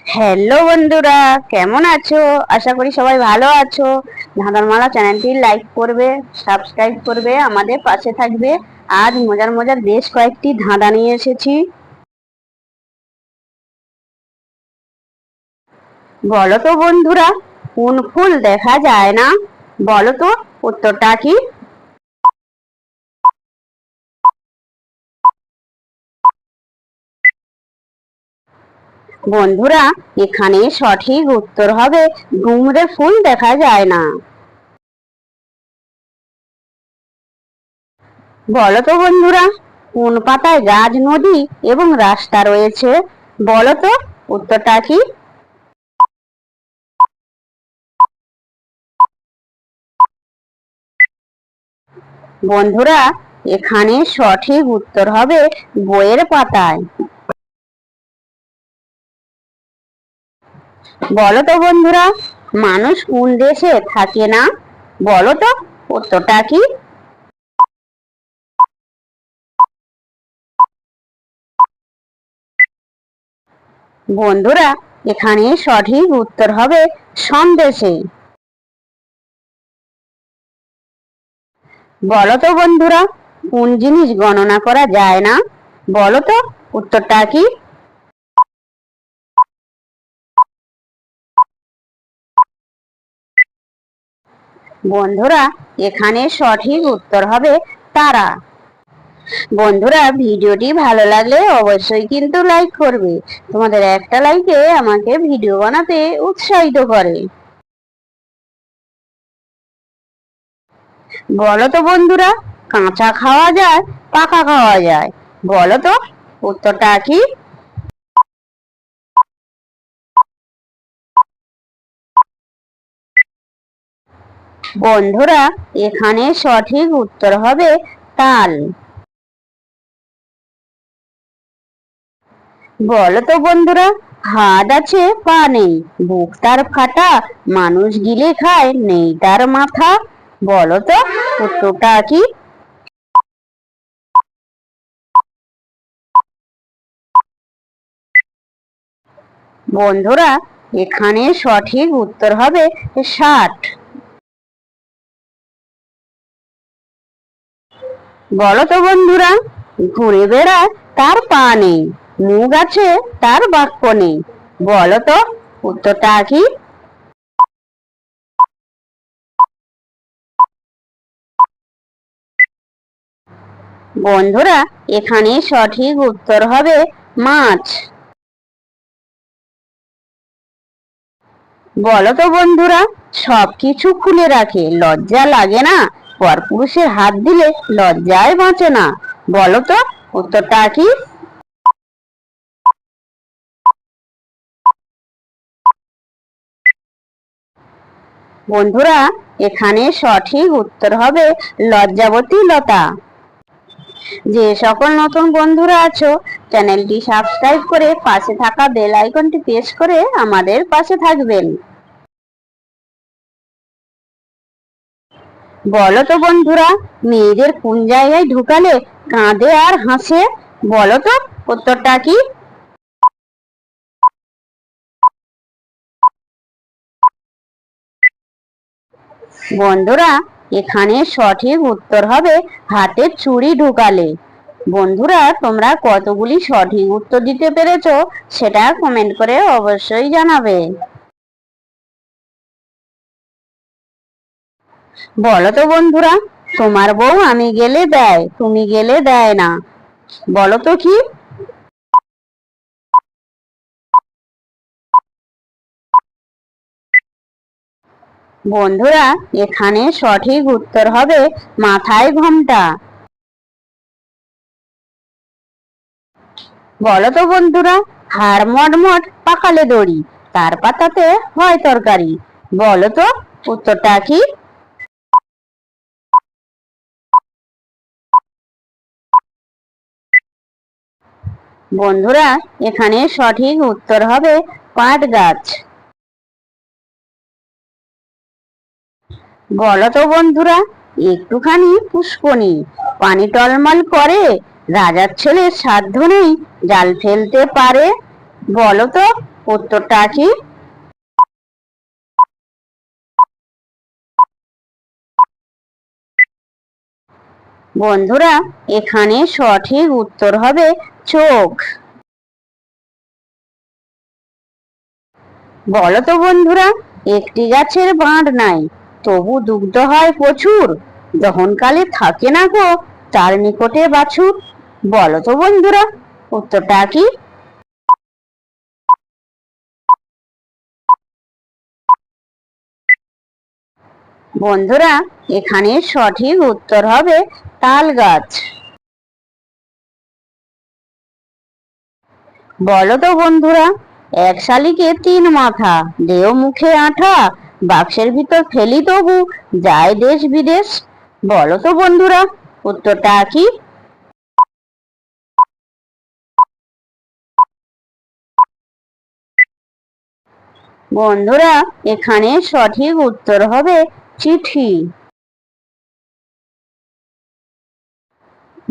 Hello বন্ধুরা, কেমন আছো? আশা করি সবাই ভালো আছো। ধাঁধারমালা চ্যানেলটি লাইক করবে, সাবস্ক্রাইব করবে, আমাদের পাশে থাকবে। আজ মজার মজার বেশ কয়েকটি ধাঁধা নিয়ে এসেছি। বলো তো বন্ধুরা, কোন ফুল দেখা যায় না? বলো তো উত্তরটা কি? বন্ধুরা, এখানে সঠিক উত্তর হবে ডুমুরে ফুল দেখা যায় না। বলো তো বন্ধুরা, কোন পাতায় গাছ, নদী এবং রাস্তা রয়েছে? বলো তো উত্তরটা কি? বন্ধুরা, এখানে সঠিক উত্তর হবে বইয়ের পাতায়। বলো তো বন্ধুরা, মানুষ কোন দেশে থাকে না? বলো তো উত্তরটা কি? বন্ধুরা, এখানে সঠিক উত্তর হবে সন্দেশে। বলো তো বন্ধুরা, কোন জিনিস গণনা করা যায় না? বলো তো উত্তরটা কি? বন্ধুরা, এখানে সঠিক উত্তর হবে তারা। বন্ধুরা, ভিডিওটি ভালো লাগলে অবশ্যই কিন্তু লাইক করবে। তোমাদের একটা লাইকে আমাকে ভিডিও বানাতে উৎসাহিত করে। বলো তো বন্ধুরা, কাঁচা খাওয়া যায়, পাকা খাওয়া যায়? বলো তো উত্তরটা কি? বন্ধুরা, এখানে সঠিক উত্তর হবে তাল। বলো তো বন্ধুরা, হাত আছে পা নেই, বুক তার ফাটা, মানুষ গিলে খায়, নেই তার মাথা? বলো তো উত্তরটা কি? বন্ধুরা, এখানে সঠিক উত্তর হবে 60। বলো তো বন্ধুরা, ঘুরে বেড়ায় তার পা নেই, মুখ আছে তার বাক্য নেই? বলো তো উত্তরটা কি? বন্ধুরা, এখানে সঠিক উত্তর হবে মাছ। বলো তো বন্ধুরা, সবকিছু খুলে রাখে, লজ্জা লাগে না, পরপুরুষের হাত দিলে লজ্জায় বাঁচে না? বলো তো উত্তরটা কি? বন্ধুরা, এখানে সঠিক উত্তর হবে লজ্জাবতী লতা। যে সকল নতুন বন্ধুরা আছো, চ্যানেলটি সাবস্ক্রাইব করে পাশে থাকা বেল আইকনটি প্রেস করে আমাদের পাশে থাকবেন। বলো তো বন্ধুরা, মেয়েদের কোন জায়গায় ঢুকালে কাঁদে আর হাসে? বলো তো উত্তরটা কি? বন্ধুরা, এখানে সঠিক উত্তর হবে হাতের চুড়ি ঢুকালে। বন্ধুরা, তোমরা কতগুলি সঠিক উত্তর দিতে পেরেছো সেটা কমেন্ট করে অবশ্যই জানাবে। বলো তো বন্ধুরা, তোমার বউ আমি গেলে দেয়, তুমি গেলে দেয় না? বলো তো কি? বন্ধুরা, এখানে সঠিক উত্তর হবে মাথায় ঘোমটা। বলো তো বন্ধুরা, হাড় মটমট পাকালে দড়ি, তার পাতাতে হয় তরকারি? বলো তো উত্তরটা কি? বন্ধুরা, এখানে সঠিক উত্তর হবে পাট গাছ। বলো তো বন্ধুরা, একটুখানি পুষ্কনি, পানি টলমল করে, রাজার ছেলে সাধ্য নেই জাল ফেলতে পারে? বলো তো উত্তরটা কি? বন্ধুরা, এখানে সঠিক উত্তর হবে চোখ। বলো তো বন্ধুরা, একটি গাছের বাঁধ নাই, তবু দুগ্ধ হয় প্রচুর, দহনকালে থাকে না গো তার নিকটে বাছুর। বলো তো বন্ধুরা, উত্তরটা কি? বন্ধুরা, এখানে সঠিক উত্তর হবে তাল গাছ। বলো তো বন্ধুরা, এক শালিকে তিন মাথা, দেও মুখে আঠা, বাক্সের ভিতর ফেলি তবু যায় দেশ বিদেশ। বলো তো বন্ধুরা, উত্তরটা কি? বন্ধুরা, এখানে সঠিক উত্তর হবে চিঠি।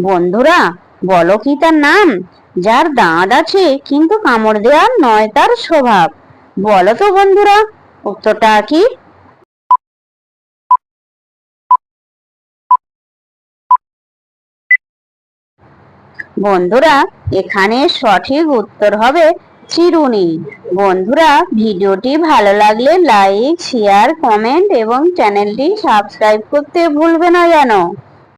বন্ধুরা, বলো কি তার নাম, যার দাঁত আছে কিন্তু কামড় দেওয়ার নয় তার স্বভাব। বলো তো বন্ধুরা, উত্তরটা কি? বন্ধুরা, এখানে সঠিক উত্তর হবে চিরুনি। বন্ধুরা, ভিডিওটি ভালো লাগলে লাইক, শেয়ার, কমেন্ট এবং চ্যানেলটি সাবস্ক্রাইব করতে ভুলবে না যেন।